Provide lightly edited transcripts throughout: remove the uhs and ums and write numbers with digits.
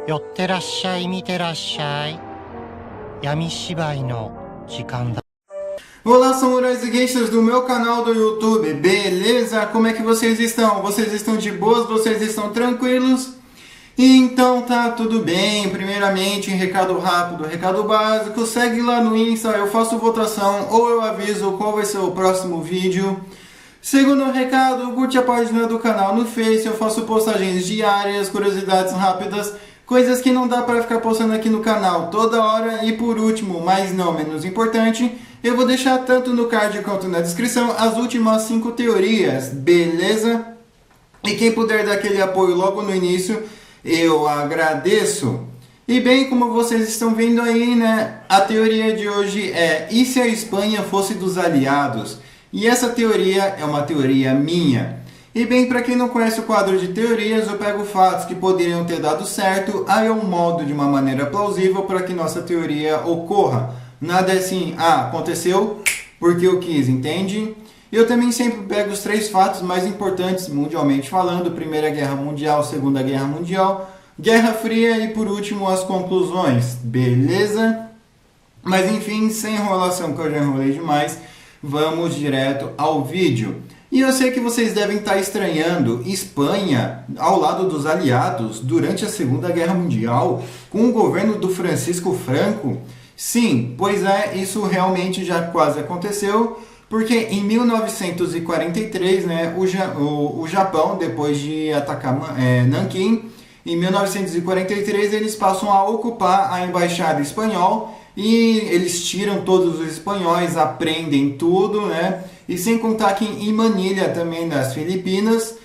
寄ってらっしゃい、見てらっしゃい。闇芝居の時間だ。 Olá, samurais e geishas do meu canal do YouTube, beleza? Como é que vocês estão? Vocês estão de boas? Vocês estão tranquilos? Então tá tudo bem. Primeiramente, recado rápido, recado básico, segue lá no Insta, eu faço votação ou eu aviso qual vai ser o próximo vídeo. Segundo recado, curte a página do canal no Face, eu faço postagens diárias, curiosidades rápidas, coisas que não dá para ficar postando aqui no canal toda hora. E por último, mas não menos importante, eu vou deixar tanto no card quanto na descrição as últimas 5 teorias, beleza? E quem puder dar aquele apoio logo no início, eu agradeço. E bem, como vocês estão vendo aí, né, a teoria de hoje é: e se a Espanha fosse dos aliados? E essa teoria é uma teoria minha. E bem, para quem não conhece o quadro de teorias, eu pego fatos que poderiam ter dado certo, aí eu moldo de uma maneira plausível para que nossa teoria ocorra. Nada assim, aconteceu porque eu quis, entende? Eu também sempre pego os 3 fatos mais importantes mundialmente falando: Primeira Guerra Mundial, Segunda Guerra Mundial, Guerra Fria e por último as conclusões, beleza? Mas enfim, sem enrolação, que eu já enrolei demais, vamos direto ao vídeo. E eu sei que vocês devem estar estranhando Espanha ao lado dos aliados durante a Segunda Guerra Mundial, com o governo do Francisco Franco. Sim, pois é, isso realmente já quase aconteceu, porque em 1943, né, o Japão, depois de atacar Nanquim, em 1943 eles passam a ocupar a embaixada espanhola e eles tiram todos os espanhóis, aprendem tudo, né? E sem contar que em Manilha, também nas Filipinas,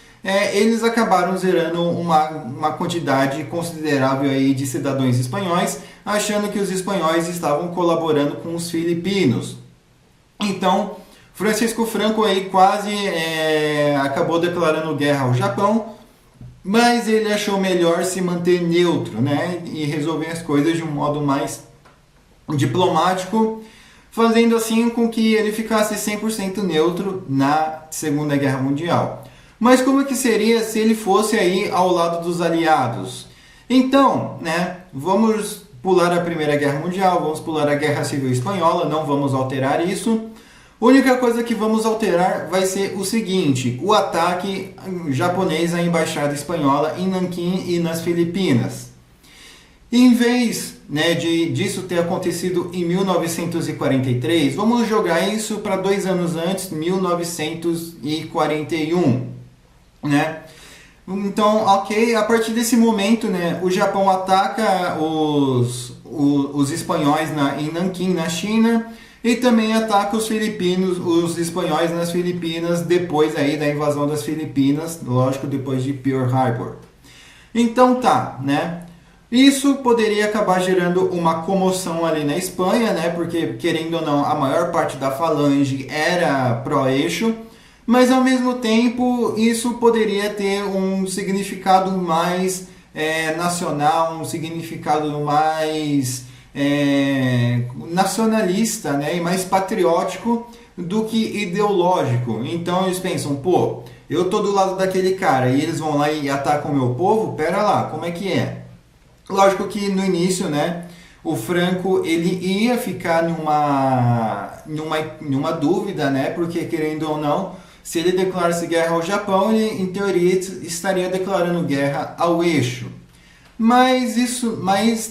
eles acabaram zerando uma quantidade considerável aí de cidadãos espanhóis, achando que os espanhóis estavam colaborando com os filipinos. Então, Francisco Franco aí quase acabou declarando guerra ao Japão, mas ele achou melhor se manter neutro, né? E resolver as coisas de um modo mais diplomático, fazendo assim com que ele ficasse 100% neutro na Segunda Guerra Mundial. Mas como que seria se ele fosse aí ao lado dos aliados? Então, né, vamos pular a Primeira Guerra Mundial, vamos pular a Guerra Civil Espanhola, não vamos alterar isso. A única coisa que vamos alterar vai ser o seguinte: o ataque japonês à embaixada espanhola em Nanquim e nas Filipinas. Em vez, né, disso ter acontecido em 1943, vamos jogar isso para 2 anos antes, 1941, né? Então, ok, a partir desse momento, né, o Japão ataca os espanhóis em Nanquim, na China, e também ataca os espanhóis nas Filipinas, depois aí da invasão das Filipinas, lógico, depois de Pearl Harbor. Então tá, né? Isso poderia acabar gerando uma comoção ali na Espanha, né? Porque, querendo ou não, a maior parte da falange era pró-eixo, mas ao mesmo tempo isso poderia ter um significado mais nacional, um significado mais nacionalista, né? E mais patriótico do que ideológico. Então eles pensam: pô, eu tô do lado daquele cara e eles vão lá e atacam o meu povo? Pera lá, como é que é? Lógico que no início, né, o Franco ele ia ficar numa dúvida, né, porque querendo ou não, se ele declarasse guerra ao Japão, ele em teoria estaria declarando guerra ao eixo. Mas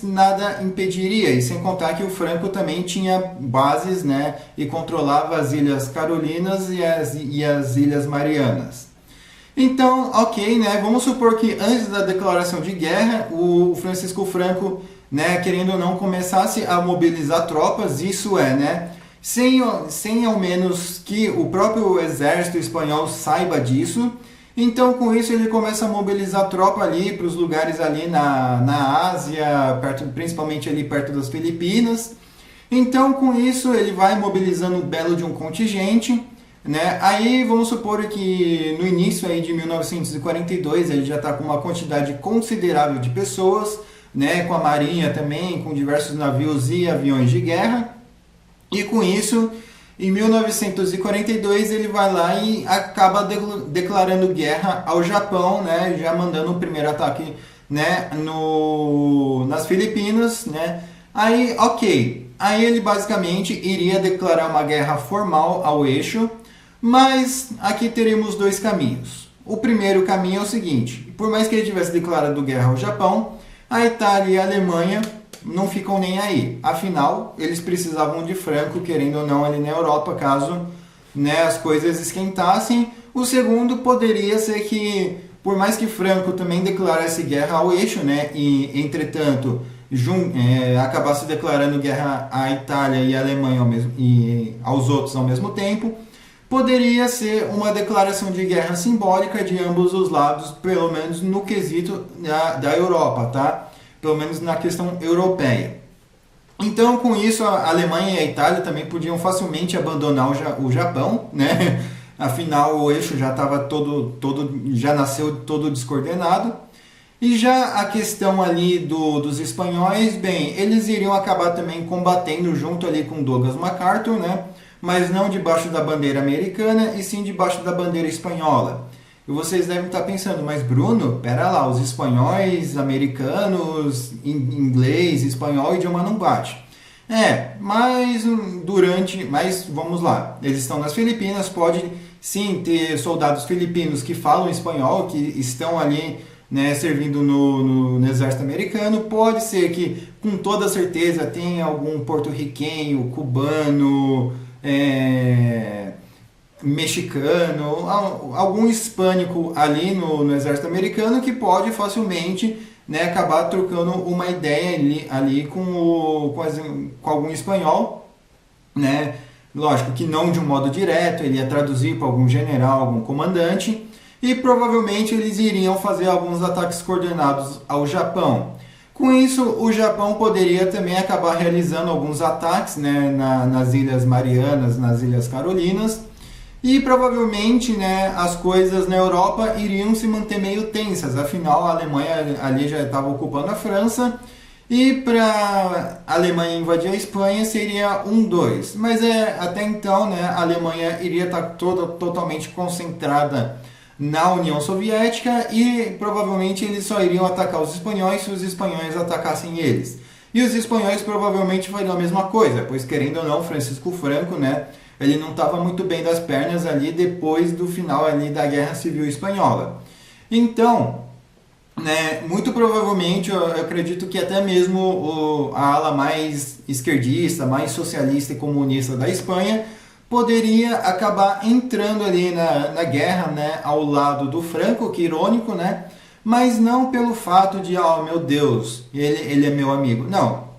nada impediria, e sem contar que o Franco também tinha bases, né, e controlava as Ilhas Carolinas e as Ilhas Marianas. Então, ok, né? Vamos supor que antes da declaração de guerra, o Francisco Franco, né, querendo ou não, começasse a mobilizar tropas, isso né, sem ao menos que o próprio exército espanhol saiba disso. Então, com isso, ele começa a mobilizar tropa ali para os lugares ali na Ásia, principalmente ali perto das Filipinas. Então, com isso, ele vai mobilizando um belo de um contingente, né? Aí vamos supor que no início aí de 1942 ele já está com uma quantidade considerável de pessoas, né? Com a marinha também, com diversos navios e aviões de guerra. E com isso, em 1942 ele vai lá e acaba declarando guerra ao Japão, né? Já mandando o primeiro ataque né, nas Filipinas, né? Aí, ok. Aí ele basicamente iria declarar uma guerra formal ao eixo, mas aqui teríamos dois caminhos. O primeiro caminho é o seguinte: por mais que ele tivesse declarado guerra ao Japão, a Itália e a Alemanha não ficam nem aí. Afinal, eles precisavam de Franco, querendo ou não, ali na Europa, caso, né, as coisas esquentassem. O segundo poderia ser que, por mais que Franco também declarasse guerra ao eixo, né, e entretanto acabasse declarando guerra à Itália e à Alemanha e aos outros ao mesmo tempo, poderia ser uma declaração de guerra simbólica de ambos os lados, pelo menos no quesito da Europa, tá? Pelo menos na questão europeia. Então, com isso, a Alemanha e a Itália também podiam facilmente abandonar o Japão, né? Afinal, o eixo já estava já nasceu todo descoordenado. E já a questão ali dos espanhóis, bem, eles iriam acabar também combatendo junto ali com Douglas MacArthur, né? Mas não debaixo da bandeira americana, e sim debaixo da bandeira espanhola. E vocês devem estar pensando, mas Bruno, pera lá, os espanhóis, americanos, inglês, espanhol, o idioma não bate. Mas vamos lá, eles estão nas Filipinas, pode sim ter soldados filipinos que falam espanhol, que estão ali, né, servindo no exército americano. Pode ser que, com toda certeza, tenha algum porto-riquenho, cubano, mexicano, algum hispânico ali no exército americano que pode facilmente, né, acabar trocando uma ideia ali com algum espanhol, né? Lógico que não de um modo direto, ele ia traduzir para algum general, algum comandante, e provavelmente eles iriam fazer alguns ataques coordenados ao Japão. Com isso, o Japão poderia também acabar realizando alguns ataques, né, nas Ilhas Marianas, nas Ilhas Carolinas, e provavelmente, né, as coisas na Europa iriam se manter meio tensas. Afinal, a Alemanha ali já estava ocupando a França, e para a Alemanha invadir a Espanha seria 1-2. Mas até então, né, a Alemanha iria estar totalmente concentrada na União Soviética, e provavelmente eles só iriam atacar os espanhóis se os espanhóis atacassem eles. E os espanhóis provavelmente fariam a mesma coisa, pois, querendo ou não, Francisco Franco, né, ele não estava muito bem das pernas ali depois do final ali da Guerra Civil Espanhola. Então, né, muito provavelmente eu acredito que até mesmo a ala mais esquerdista, mais socialista e comunista da Espanha poderia acabar entrando ali na guerra, né, ao lado do Franco, que irônico, né? Mas não pelo fato de, meu Deus, ele é meu amigo. Não,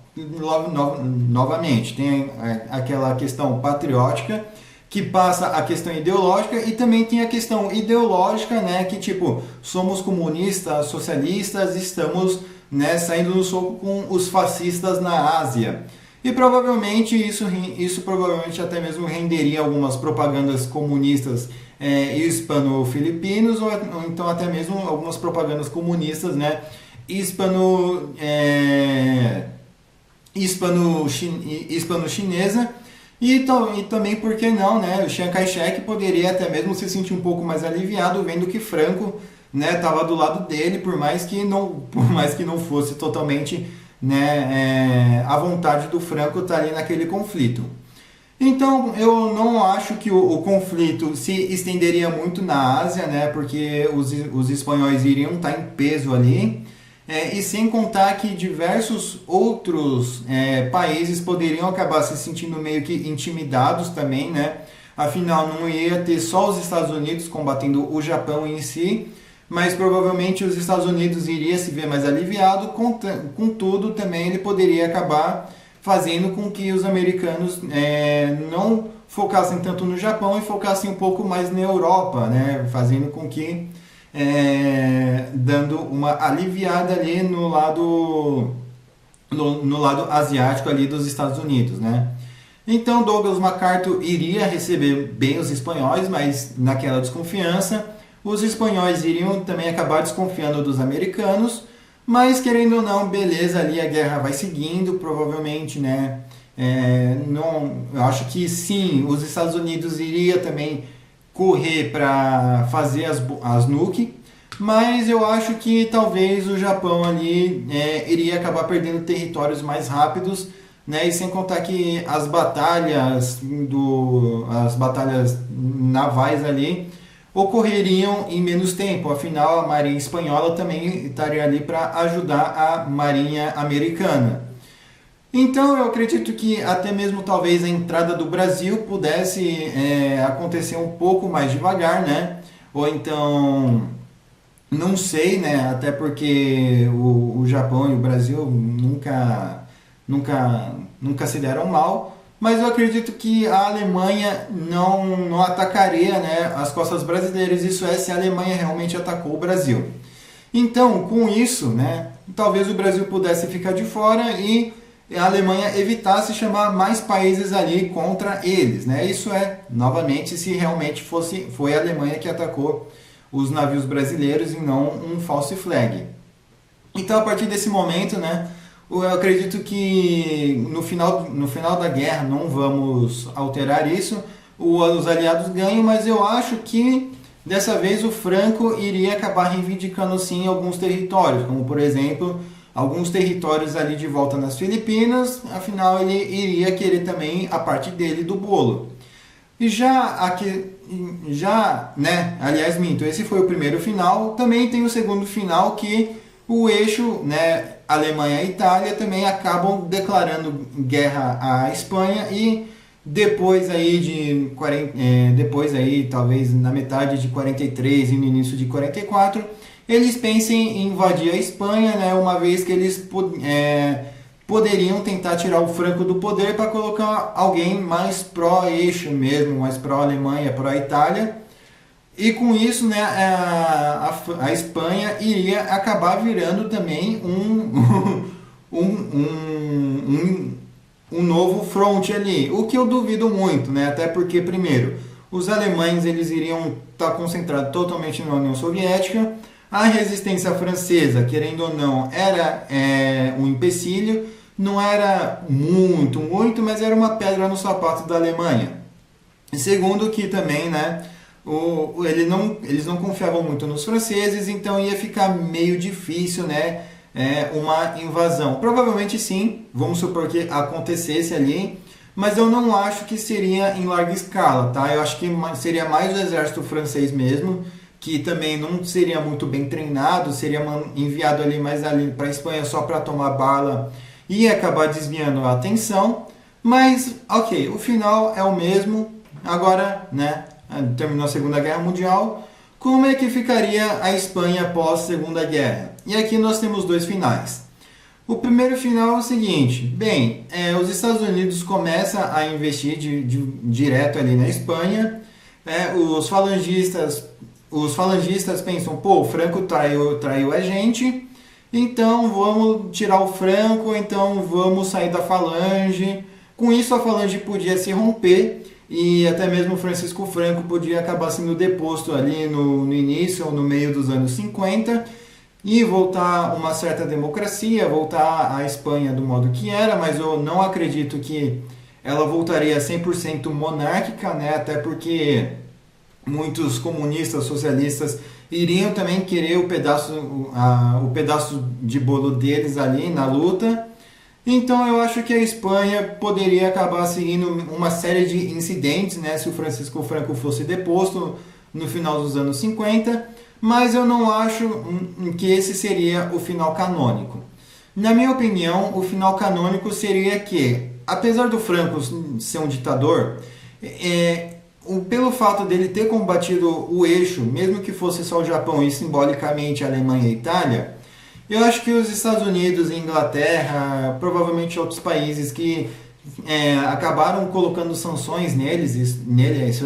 novamente, tem aquela questão patriótica que passa a questão ideológica, e também tem a questão ideológica, né, que tipo, somos comunistas, socialistas, estamos, né, saindo no soco com os fascistas na Ásia. E provavelmente isso provavelmente até mesmo renderia algumas propagandas comunistas hispano-filipinos, ou então até mesmo algumas propagandas comunistas, né, hispano-chinesa. E também, por que não, né, o Chiang Kai-shek poderia até mesmo se sentir um pouco mais aliviado vendo que Franco, né, estava do lado dele, por mais que não fosse totalmente, né, a vontade do Franco estar ali naquele conflito. Então, eu não acho que o conflito se estenderia muito na Ásia, né, porque os espanhóis iriam estar em peso ali, e sem contar que diversos outros países poderiam acabar se sentindo meio que intimidados também, né. Afinal, não ia ter só os Estados Unidos combatendo o Japão em si, mas provavelmente os Estados Unidos iria se ver mais aliviado, contudo também ele poderia acabar fazendo com que os americanos não focassem tanto no Japão e focassem um pouco mais na Europa, né? Fazendo com que, dando uma aliviada ali no lado asiático ali dos Estados Unidos, né? Então Douglas MacArthur iria receber bem os espanhóis, mas naquela desconfiança. Os espanhóis iriam também acabar desconfiando dos americanos, mas querendo ou não, beleza, ali a guerra vai seguindo, provavelmente, né? Eu acho que sim, os Estados Unidos iria também correr para fazer as nuke, mas eu acho que talvez o Japão ali iria acabar perdendo territórios mais rápidos, né? E sem contar que as batalhas navais ali ocorreriam em menos tempo. Afinal, a Marinha Espanhola também estaria ali para ajudar a Marinha Americana. Então eu acredito que até mesmo talvez a entrada do Brasil pudesse acontecer um pouco mais devagar, né? Ou então, não sei, né? Até porque o Japão e o Brasil nunca se deram mal. Mas eu acredito que a Alemanha não atacaria, né, as costas brasileiras. Isso é se a Alemanha realmente atacou o Brasil. Então, com isso, né, talvez o Brasil pudesse ficar de fora e a Alemanha evitasse chamar mais países ali contra eles, né? Isso é, novamente, se realmente foi a Alemanha que atacou os navios brasileiros e não um false flag. Então, a partir desse momento, né, eu acredito que no final da guerra não vamos alterar isso. Os aliados ganham, mas eu acho que dessa vez o Franco iria acabar reivindicando sim alguns territórios, como por exemplo alguns territórios ali de volta nas Filipinas. Afinal, ele iria querer também a parte dele do bolo. E né, aliás, minto, esse foi o primeiro final. Também tem o segundo final que o eixo, né, Alemanha e Itália também acabam declarando guerra à Espanha e depois aí talvez na metade de 43 e no início de 44, eles pensem em invadir a Espanha, né, uma vez que eles poderiam tentar tirar o Franco do poder para colocar alguém mais pró-eixo mesmo, mais pró-Alemanha, pró-Itália. E com isso, né, a Espanha iria acabar virando também um novo fronte ali. O que eu duvido muito, né? Até porque, primeiro, os alemães eles iriam estar concentrados totalmente na União Soviética. A resistência francesa, querendo ou não, era um empecilho. Não era muito, mas era uma pedra no sapato da Alemanha. E segundo que também, né, eles não confiavam muito nos franceses, então ia ficar meio difícil, né, uma invasão. Provavelmente sim, vamos supor que acontecesse ali, mas eu não acho que seria em larga escala, tá? Eu acho que seria mais o exército francês mesmo, que também não seria muito bem treinado, seria enviado ali mais ali para a Espanha só para tomar bala e acabar desviando a atenção. Mas, ok, o final é o mesmo. Agora, né, terminou a Segunda Guerra Mundial, como é que ficaria a Espanha após a Segunda Guerra? E aqui nós temos dois finais. O primeiro final é o seguinte, bem, os Estados Unidos começam a investir direto ali na Espanha, os falangistas pensam, pô, o Franco traiu a gente, então vamos tirar o Franco, então vamos sair da Falange. Com isso a Falange podia se romper, e até mesmo Francisco Franco podia acabar sendo deposto ali no início ou no meio dos anos 50 e voltar uma certa democracia, voltar a Espanha do modo que era, mas eu não acredito que ela voltaria 100% monárquica, né? Até porque muitos comunistas, socialistas iriam também querer o pedaço de bolo deles ali na luta. Então eu acho que a Espanha poderia acabar seguindo uma série de incidentes, né, se o Francisco Franco fosse deposto no final dos anos 50, mas eu não acho que esse seria o final canônico. Na minha opinião, o final canônico seria que, apesar do Franco ser um ditador, pelo fato dele ter combatido o eixo, mesmo que fosse só o Japão e simbolicamente a Alemanha e a Itália, eu acho que os Estados Unidos e Inglaterra, provavelmente outros países que acabaram colocando sanções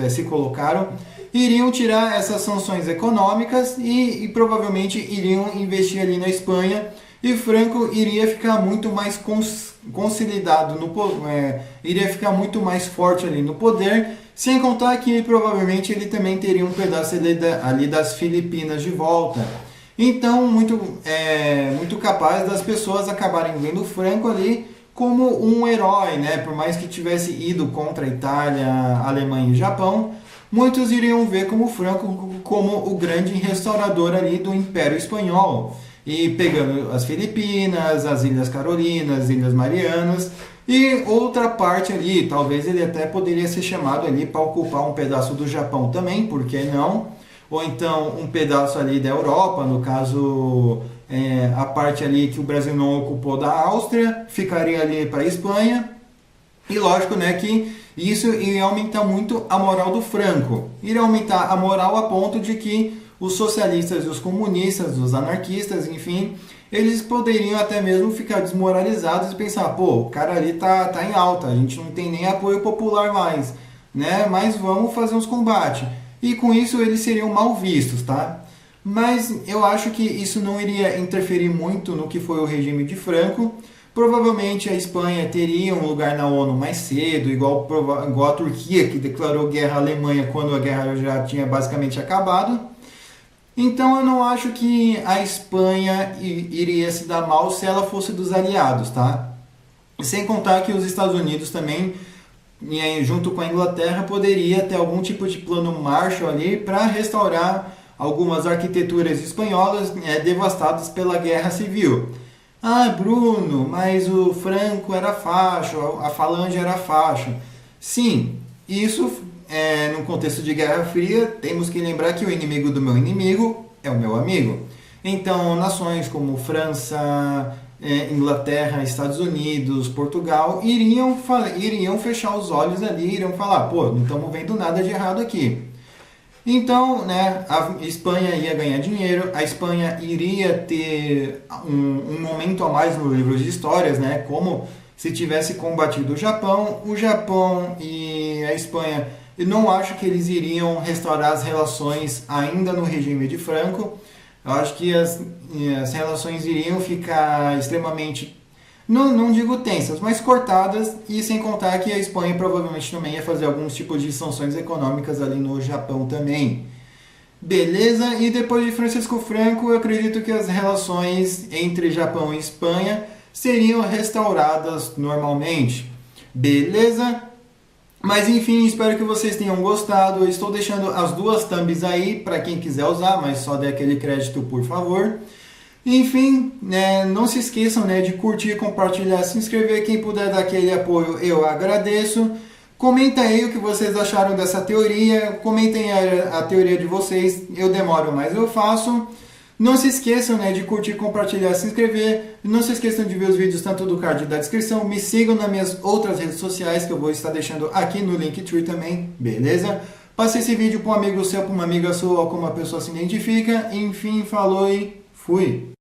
se colocaram, iriam tirar essas sanções econômicas e provavelmente iriam investir ali na Espanha, e Franco iria ficar muito mais consolidado, iria ficar muito mais forte ali no poder, sem contar que provavelmente ele também teria um pedaço ali das Filipinas de volta. Então, muito capaz das pessoas acabarem vendo o Franco ali como um herói, né? Por mais que tivesse ido contra a Itália, a Alemanha e o Japão, muitos iriam ver como Franco como o grande restaurador ali do Império Espanhol, e pegando as Filipinas, as Ilhas Carolinas, as Ilhas Marianas e outra parte ali. Talvez ele até poderia ser chamado ali para ocupar um pedaço do Japão também, por que não? Ou então um pedaço ali da Europa, no caso a parte ali que o Brasil não ocupou da Áustria, ficaria ali para a Espanha. E lógico, né, que isso iria aumentar muito a moral do Franco. Iria aumentar a moral a ponto de que os socialistas e os comunistas, os anarquistas, enfim, eles poderiam até mesmo ficar desmoralizados e pensar, pô, o cara ali tá em alta, a gente não tem nem apoio popular mais, né? Mas vamos fazer uns combates. E com isso eles seriam mal vistos, tá? Mas eu acho que isso não iria interferir muito no que foi o regime de Franco. Provavelmente a Espanha teria um lugar na ONU mais cedo, igual a Turquia, que declarou guerra à Alemanha quando a guerra já tinha basicamente acabado. Então eu não acho que a Espanha iria se dar mal se ela fosse dos aliados, tá? Sem contar que os Estados Unidos também, junto com a Inglaterra, poderia ter algum tipo de plano Marshall ali para restaurar algumas arquiteturas espanholas devastadas pela Guerra Civil. Ah, Bruno, mas o Franco era facho, a Falange era facho. Sim, isso no contexto de Guerra Fria, temos que lembrar que o inimigo do meu inimigo é o meu amigo. Então, nações como França, Inglaterra, Estados Unidos, Portugal iriam fechar os olhos ali, iriam falar, pô, não estamos vendo nada de errado aqui. Então, né, a Espanha ia ganhar dinheiro, a Espanha iria ter um momento a mais no livro de histórias, né, como se tivesse combatido o Japão. O Japão e a Espanha, eu não acho que eles iriam restaurar as relações ainda no regime de Franco. Eu acho que as relações iriam ficar extremamente, não digo tensas, mas cortadas, e sem contar que a Espanha provavelmente também ia fazer alguns tipos de sanções econômicas ali no Japão também. Beleza? E depois de Francisco Franco, eu acredito que as relações entre Japão e Espanha seriam restauradas normalmente. Beleza? Mas enfim, espero que vocês tenham gostado. Eu estou deixando as duas thumbs aí para quem quiser usar, mas só dê aquele crédito, por favor. Enfim, não se esqueçam de curtir, compartilhar, se inscrever. Quem puder dar aquele apoio, eu agradeço. Comenta aí o que vocês acharam dessa teoria. Comentem a teoria de vocês. Eu demoro, mas eu faço. Não se esqueçam de curtir, compartilhar, se inscrever. Não se esqueçam de ver os vídeos tanto do card da descrição. Me sigam nas minhas outras redes sociais, que eu vou estar deixando aqui no Linktree também. Beleza? Passe esse vídeo para um amigo seu, para uma amiga sua, ou como a pessoa se identifica. Enfim, falou e fui!